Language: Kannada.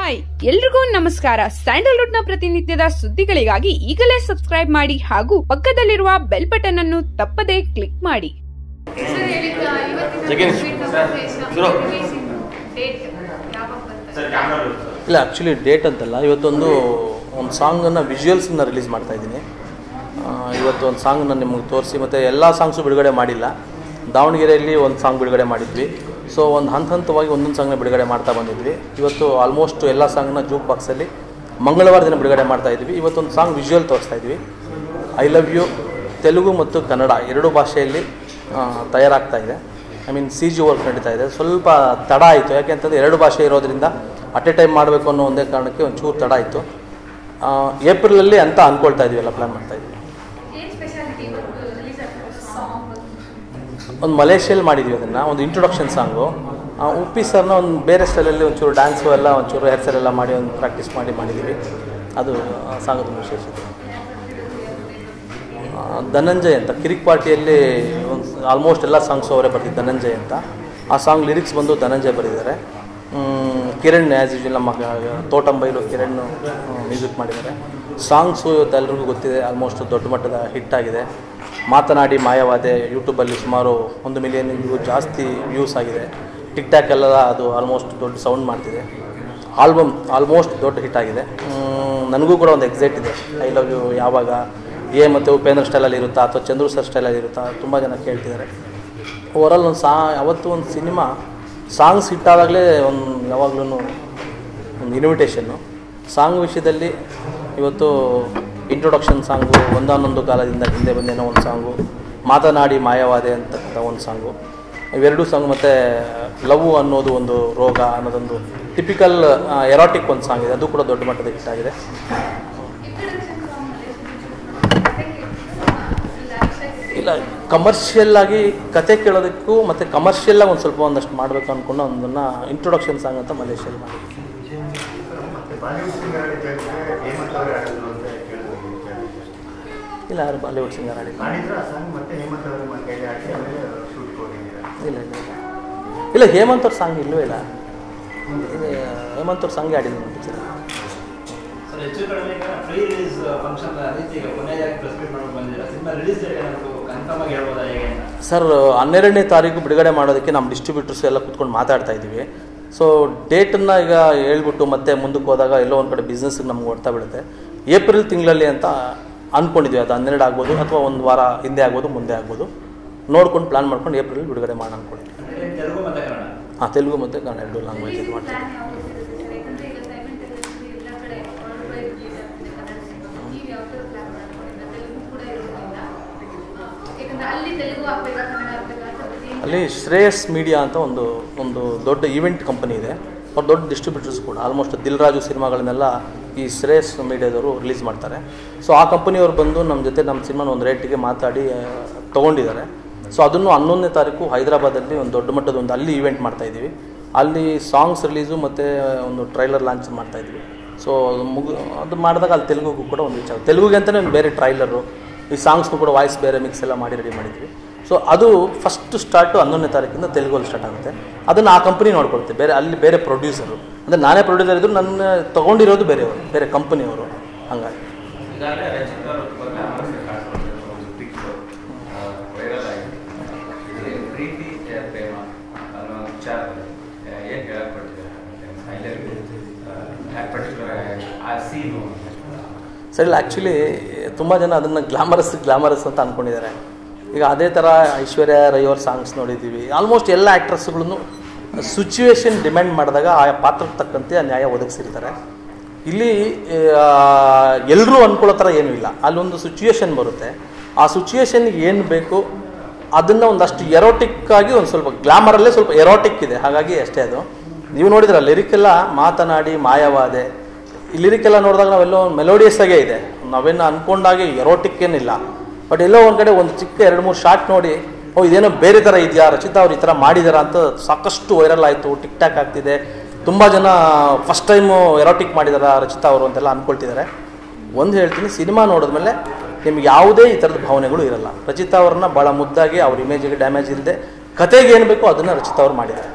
ಹಾಯ್ ಎಲ್ರಿಗೂ ನಮಸ್ಕಾರ. ಸ್ಯಾಂಡಲ್ವುಡ್ ನ ಪ್ರತಿನಿತ್ಯದ ಸುದ್ದಿಗಳಿಗಾಗಿ ಈಗಲೇ ಸಬ್ಸ್ಕ್ರೈಬ್ ಮಾಡಿ ಹಾಗೂ ಪಕ್ಕದಲ್ಲಿರುವ ಬೆಲ್ ಬಟನ್ ಅನ್ನು ತಪ್ಪದೇ ಕ್ಲಿಕ್ ಮಾಡಿ. ಇಲ್ಲ, ಆ್ಯಕ್ಚುಲಿ ಡೇಟ್ ಅಂತಲ್ಲ, ಇವತ್ತೊಂದು ಸಾಂಗನ್ನು ವಿಜುವಲ್ಸನ್ನು ರಿಲೀಸ್ ಮಾಡ್ತಾ ಇದ್ದೀನಿ. ಇವತ್ತು ಒಂದು ಸಾಂಗನ್ನು ನಿಮಗೆ ತೋರಿಸಿ, ಮತ್ತು ಎಲ್ಲ ಸಾಂಗ್ಸು ಬಿಡುಗಡೆ ಮಾಡಿಲ್ಲ. ದಾವಣಗೆರೆಯಲ್ಲಿ ಒಂದು ಸಾಂಗ್ ಬಿಡುಗಡೆ ಮಾಡಿದ್ವಿ. ಸೊ ಒಂದು ಹಂತವಾಗಿ ಒಂದೊಂದು ಸಾಂಗ್ನ ಬಿಡುಗಡೆ ಮಾಡ್ತಾ ಬಂದಿದ್ವಿ. ಇವತ್ತು ಆಲ್ಮೋಸ್ಟ್ ಎಲ್ಲ ಸಾಂಗ್ನ ಜೂಕ್ ಬಾಕ್ಸಲ್ಲಿ ಮಂಗಳವಾರ ದಿನ ಬಿಡುಗಡೆ ಮಾಡ್ತಾಯಿದ್ವಿ. ಇವತ್ತೊಂದು ಸಾಂಗ್ ವಿಜುವಲ್ ತೋರಿಸ್ತಾ ಇದ್ವಿ. ಐ ಲವ್ ಯು ತೆಲುಗು ಮತ್ತು ಕನ್ನಡ ಎರಡೂ ಭಾಷೆಯಲ್ಲಿ ತಯಾರಾಗ್ತಾ ಇದೆ. ಸಿ ಜಿ ವರ್ಕ್ ನಡೀತಾ ಇದೆ. ಸ್ವಲ್ಪ ತಡ ಆಯಿತು, ಯಾಕೆಂತಂದರೆ ಎರಡು ಭಾಷೆ ಇರೋದ್ರಿಂದ ಅಟ್ ಎ ಟೈಮ್ ಮಾಡಬೇಕು ಅನ್ನೋ ಒಂದೇ ಕಾರಣಕ್ಕೆ ಒಂಚೂರು ತಡ ಆಯಿತು. ಏಪ್ರಿಲಲ್ಲಿ ಅಂತ ಅಂದ್ಕೊಳ್ತಾ ಇದ್ವಿ, ಎಲ್ಲ ಪ್ಲ್ಯಾನ್ ಮಾಡ್ತಾಯಿದ್ವಿ. ಒಂದು ಮಲೇಷಿಯಲ್ಲಿ ಮಾಡಿದ್ವಿ ಅದನ್ನು, ಒಂದು ಇಂಟ್ರೊಡಕ್ಷನ್ ಸಾಂಗು. ಉಪ್ಪಿ ಸರ್ನ ಒಂದು ಬೇರೆ ಸ್ಟೈಲಲ್ಲಿ ಒಂಚೂರು ಡ್ಯಾನ್ಸು ಎಲ್ಲ ಒಂಚೂರು ಹೇರ್ ಸ್ಟೈಲ್ ಎಲ್ಲ ಮಾಡಿ ಒಂದು ಪ್ರಾಕ್ಟೀಸ್ ಮಾಡಿದ್ದೀವಿ. ಅದು ಸಾಂಗು ತುಂಬ ವಿಶೇಷತೆ. ಧನಂಜಯ್ ಅಂತ ಕಿರಿಕ್ ಪಾರ್ಟಿಯಲ್ಲಿ ಒಂದು ಆಲ್ಮೋಸ್ಟ್ ಎಲ್ಲ ಸಾಂಗ್ಸು ಅವರೇ ಬರ್ತಿದ್ದು. ಧನಂಜಯ್ ಅಂತ ಆ ಸಾಂಗ್ ಲಿರಿಕ್ಸ್ ಬಂದು ಧನಂಜಯ್ ಬರೆದಿದ್ದಾರೆ. ಕಿರಣ್ ಆ್ಯಸ್ ಯೂಶುವಲ್ ನಮ್ಮ ತೋಟಂಬೈಲು ಕಿರಣ್ ಮ್ಯೂಸಿಕ್ ಮಾಡಿದ್ದಾರೆ. ಸಾಂಗ್ಸು ಇವತ್ತು ಎಲ್ರಿಗೂ ಗೊತ್ತಿದೆ, ಆಲ್ಮೋಸ್ಟ್ ದೊಡ್ಡ ಮಟ್ಟದ ಹಿಟ್ ಆಗಿದೆ. ಮಾತನಾಡಿ ಮಾಯವಾದೆ ಯೂಟ್ಯೂಬಲ್ಲಿ ಸುಮಾರು 1 ಮಿಲಿಯನ್ಗೂ ಜಾಸ್ತಿ ವ್ಯೂಸ್ ಆಗಿದೆ. ಟಿಕ್ ಟಾಕ್ ಎಲ್ಲ ಅದು ಆಲ್ಮೋಸ್ಟ್ ದೊಡ್ಡ ಸೌಂಡ್ ಮಾಡ್ತಿದೆ. ಆಲ್ಬಮ್ ಆಲ್ಮೋಸ್ಟ್ ದೊಡ್ಡ ಹಿಟ್ ಆಗಿದೆ. ನನಗೂ ಕೂಡ ಒಂದು ಎಕ್ಸೈಟ್ ಇದೆ. ಐ ಲವ್ ಯು ಯಾವಾಗ ಮತ್ತು ಉಪೇಂದ್ರ ಸ್ಟೈಲಲ್ಲಿ ಇರುತ್ತಾ ಅಥವಾ ಚಂದ್ರು ಸರ್ ಸ್ಟೈಲಲ್ಲಿ ಇರುತ್ತಾ, ತುಂಬ ಜನ ಕೇಳ್ತಿದ್ದಾರೆ. ಓವರಾಲ್ ಒಂದು ಯಾವತ್ತೂ ಒಂದು ಸಿನಿಮಾ ಸಾಂಗ್ಸ್ ಹಿಟ್ಟಾದಾಗಲೇ ಯಾವಾಗಲೂ ಒಂದು ಇನ್ವಿಟೇಷನ್ನು. ಸಾಂಗ್ ವಿಷಯದಲ್ಲಿ ಇವತ್ತು ಇಂಟ್ರೊಡಕ್ಷನ್ ಸಾಂಗು, ಒಂದಾನೊಂದು ಕಾಲದಿಂದ ಹಿಂದೆ ಬಂದೇನೋ ಒಂದು ಸಾಂಗು, ಮಾತನಾಡಿ ಮಾಯವಾದೆ ಅಂತಕ್ಕಂಥ ಒಂದು ಸಾಂಗು, ಇವೆರಡೂ ಸಾಂಗ್, ಮತ್ತು ಲವ್ ಅನ್ನೋದು ಒಂದು ರೋಗ ಅನ್ನೋದೊಂದು ಟಿಪಿಕಲ್ ಎರಾಟಿಕ್ ಒಂದು ಸಾಂಗ್ ಇದೆ. ಅದು ಕೂಡ ದೊಡ್ಡ ಮಟ್ಟದ ಹಿಟ್ ಆಗಿದೆ. ಇಲ್ಲ, ಕಮರ್ಷಿಯಲ್ ಆಗಿ ಕತೆ ಕೇಳೋದಕ್ಕೂ ಮತ್ತು ಕಮರ್ಷಿಯಲ್ಲಾಗಿ ಒಂದು ಸ್ವಲ್ಪ ಒಂದಷ್ಟು ಮಾಡಬೇಕು ಅಂದ್ಕೊಂಡು ಒಂದನ್ನು ಇಂಟ್ರೊಡಕ್ಷನ್ ಸಾಂಗ್ ಅಂತ ಮಲೇಷಿಯಲ್ಲಿ ಮಾಡಿದ್ವಿ. ಇಲ್ಲ, ಯಾರು ಬಾಲಿವುಡ್ ಸಿಂಗರ್ ಆಡಿಲ್ಲ. ಇಲ್ಲ ಹೇಮಂತ್ ಅವ್ರ ಸಾಂಗ್ ಇಲ್ಲವೇ ಇಲ್ಲ. ಹೇಮಂತ್ ಅವ್ರ ಸಾಂಗೇ ಆಡಿಲ್ಲ ನಮ್ಮ ಪಿಕ್ಚರ್. ಸರ್ 12ನೇ ತಾರೀಕು ಬಿಡುಗಡೆ ಮಾಡೋದಕ್ಕೆ ನಮ್ಮ ಡಿಸ್ಟ್ರಿಬ್ಯೂಟರ್ಸ್ ಎಲ್ಲ ಕೂತ್ಕೊಂಡು ಮಾತಾಡ್ತಾ ಇದ್ದೀವಿ. ಸೊ ಡೇಟನ್ನು ಈಗ ಹೇಳ್ಬಿಟ್ಟು ಮತ್ತೆ ಮುಂದಕ್ಕೆ ಹೋದಾಗ ಎಲ್ಲೋ ಒಂದು ಕಡೆ ಬಿಸ್ನೆಸ್ಗೆ ನಮ್ಗೆ ಹೊಡ್ತಾ ಬೀಳುತ್ತೆ. ಏಪ್ರಿಲ್ ತಿಂಗಳಲ್ಲಿ ಅಂತ ಅಂದ್ಕೊಂಡಿದ್ವಿ. ಅದು 12 ಆಗ್ಬೋದು ಅಥವಾ ಒಂದು ವಾರ ಹಿಂದೆ ಆಗ್ಬೋದು, ಮುಂದೆ ಆಗ್ಬೋದು. ನೋಡ್ಕೊಂಡು ಪ್ಲ್ಯಾನ್ ಮಾಡ್ಕೊಂಡು ಏಪ್ರಿಲ್ ಬಿಡುಗಡೆ ಮಾಡೋಣ ಅಂದ್ಕೊಂಡಿದ್ವಿ. ತೆಲುಗು ಮತ್ತು ಕನ್ನಡ ಎರಡು ಲ್ಯಾಂಗ್ವೇಜ್ ಇದು ಮಾಡ್ತೀವಿ. ಅಲ್ಲಿ ಶ್ರೇಯಸ್ ಮೀಡಿಯಾ ಅಂತ ಒಂದು ದೊಡ್ಡ ಈವೆಂಟ್ ಕಂಪನಿ ಇದೆ. ಅವ್ರು ದೊಡ್ಡ ಡಿಸ್ಟ್ರಿಬ್ಯೂಟರ್ಸ್ ಕೂಡ. ಆಲ್ಮೋಸ್ಟ್ ದಿಲ್ ರಾಜು ಸಿನಿಮಾಗಳನ್ನೆಲ್ಲ ಈ ಶ್ರೇಯಸ್ ಮೀಡಿಯಾದವರು ರಿಲೀಸ್ ಮಾಡ್ತಾರೆ. ಸೊ ಆ ಕಂಪನಿಯವ್ರು ಬಂದು ನಮ್ಮ ಜೊತೆ ನಮ್ಮ ಸಿನಿಮಾನ ಒಂದು ರೇಟಿಗೆ ಮಾತಾಡಿ ತೊಗೊಂಡಿದ್ದಾರೆ. ಸೊ ಅದನ್ನು 11ನೇ ತಾರೀಕು ಹೈದರಾಬಾದಲ್ಲಿ ಒಂದು ದೊಡ್ಡ ಮಟ್ಟದ ಒಂದು ಅಲ್ಲಿ ಈವೆಂಟ್ ಮಾಡ್ತಾಯಿದ್ದೀವಿ. ಅಲ್ಲಿ ಸಾಂಗ್ಸ್ ರಿಲೀಸು ಮತ್ತು ಒಂದು ಟ್ರೈಲರ್ ಲಾಂಚ್ ಮಾಡ್ತಾಯಿದ್ವಿ. ಸೊ ಅದು ಮಾಡಿದಾಗ ಅಲ್ಲಿ ತೆಲುಗುಗೂ ಕೂಡ ಒಂದು ವಿಚಾರ, ತೆಲುಗುಗೆ ಅಂತಲೇ ಒಂದು ಬೇರೆ ಟ್ರೈಲರು, ಈ ಸಾಂಗ್ಸ್ಗೂ ಕೂಡ ವಾಯ್ಸ್ ಬೇರೆ ಮಿಕ್ಸ್ ಎಲ್ಲ ಮಾಡಿ ರೆಡಿ ಮಾಡಿದ್ವಿ. ಸೊ ಅದು ಫಸ್ಟ್ ಸ್ಟಾರ್ಟು 11ನೇ ತಾರೀಕಿಂದ ತೆಲುಗಲ್ಲಿ ಸ್ಟಾರ್ಟ್ ಆಗುತ್ತೆ. ಅದನ್ನು ಆ ಕಂಪ್ನಿ ನೋಡ್ಕೊಳುತ್ತೆ. ಅಲ್ಲಿ ಬೇರೆ ಪ್ರೊಡ್ಯೂಸರು, ಅಂದರೆ ನಾನೇ ಪ್ರೊಡ್ಯೂಸರ್ ಇದ್ದರು, ನನ್ನ ತೊಗೊಂಡಿರೋದು ಬೇರೆಯವರು, ಬೇರೆ ಕಂಪನಿಯವರು. ಹಂಗಾಗಿ ಸರಿ ಇಲ್ಲ, ಆ್ಯಕ್ಚುಲಿ ತುಂಬ ಜನ ಅದನ್ನು ಗ್ಲಾಮರಸ್ ಅಂತ ಅಂದ್ಕೊಂಡಿದ್ದಾರೆ. ಈಗ ಅದೇ ಥರ ಐಶ್ವರ್ಯ ರೈ ಅವ್ರ ಸಾಂಗ್ಸ್ ನೋಡಿದ್ದೀವಿ. ಆಲ್ಮೋಸ್ಟ್ ಎಲ್ಲ ಆ್ಯಕ್ಟ್ರಸ್ಗಳನ್ನು ಸಿಚುವೇಶನ್ ಡಿಮ್ಯಾಂಡ್ ಮಾಡಿದಾಗ ಆಯಾ ಪಾತ್ರಕ್ಕೆ ತಕ್ಕಂತೆ ಆ ನ್ಯಾಯ ಒದಗಿಸಿರ್ತಾರೆ. ಇಲ್ಲಿ ಎಲ್ಲರೂ ಅಂದ್ಕೊಳ್ಳೋ ಥರ ಏನೂ ಇಲ್ಲ. ಅಲ್ಲೊಂದು ಸಿಚುವೇಶನ್ ಬರುತ್ತೆ. ಆ ಸಿಚುವೇಶನ್ಗೆ ಏನು ಬೇಕು ಅದನ್ನು ಒಂದಷ್ಟು ಎರೋಟಿಕ್ಕಾಗಿ ಒಂದು ಸ್ವಲ್ಪ ಗ್ಲಾಮರಲ್ಲೇ ಸ್ವಲ್ಪ ಎರೋಟಿಕ್ ಇದೆ. ಹಾಗಾಗಿ ಅಷ್ಟೇ. ಅದು ನೀವು ನೋಡಿದ್ರೆ ಲಿರಿಕೆಲ್ಲ ಮಾತನಾಡಿ ಮಾಯವಾದೆ, ಈ ಲಿರಿಕೆಲ್ಲ ನೋಡಿದಾಗ ನಾವೆಲ್ಲೋ ಮೆಲೋಡಿಯಸ್ ಆಗೇ ಇದೆ. ನಾವೇನು ಅಂದ್ಕೊಂಡಾಗೆ ಎರೋಟಿಕ್ ಏನಿಲ್ಲ. ಬಟ್ ಎಲ್ಲೋ ಒಂದು ಕಡೆ ಒಂದು ಚಿಕ್ಕ 2-3 ಶಾರ್ಟ್ ನೋಡಿ, ಇದೇನೋ ಬೇರೆ ಥರ ಇದೆಯಾ, ರಚಿತಾ ಅವ್ರು ಈ ಥರ ಮಾಡಿದಾರ ಅಂತ ಸಾಕಷ್ಟು ವೈರಲ್ ಆಯಿತು, ಟಿಕ್ ಟಾಕ್ ಆಗ್ತಿದೆ. ತುಂಬ ಜನ ಫಸ್ಟ್ ಟೈಮು ಎರೋಟಿಕ್ ಮಾಡಿದಾರ ರಚಿತಾ ಅವರು ಅಂತೆಲ್ಲ ಅಂದ್ಕೊಳ್ತಿದ್ದಾರೆ. ಒಂದು ಹೇಳ್ತೀನಿ, ಸಿನಿಮಾ ನೋಡಿದ್ಮೇಲೆ ನಿಮ್ಗೆ ಯಾವುದೇ ಈ ಥರದ ಭಾವನೆಗಳು ಇರಲ್ಲ. ರಚಿತಾ ಅವ್ರನ್ನ ಭಾಳ ಮುದ್ದಾಗಿ ಅವ್ರ ಇಮೇಜಿಗೆ ಡ್ಯಾಮೇಜ್ ಇಲ್ಲದೆ ಕತೆಗೆ ಏನು ಬೇಕೋ ಅದನ್ನು ರಚಿತಾ ಅವ್ರು ಮಾಡಿದ್ದಾರೆ.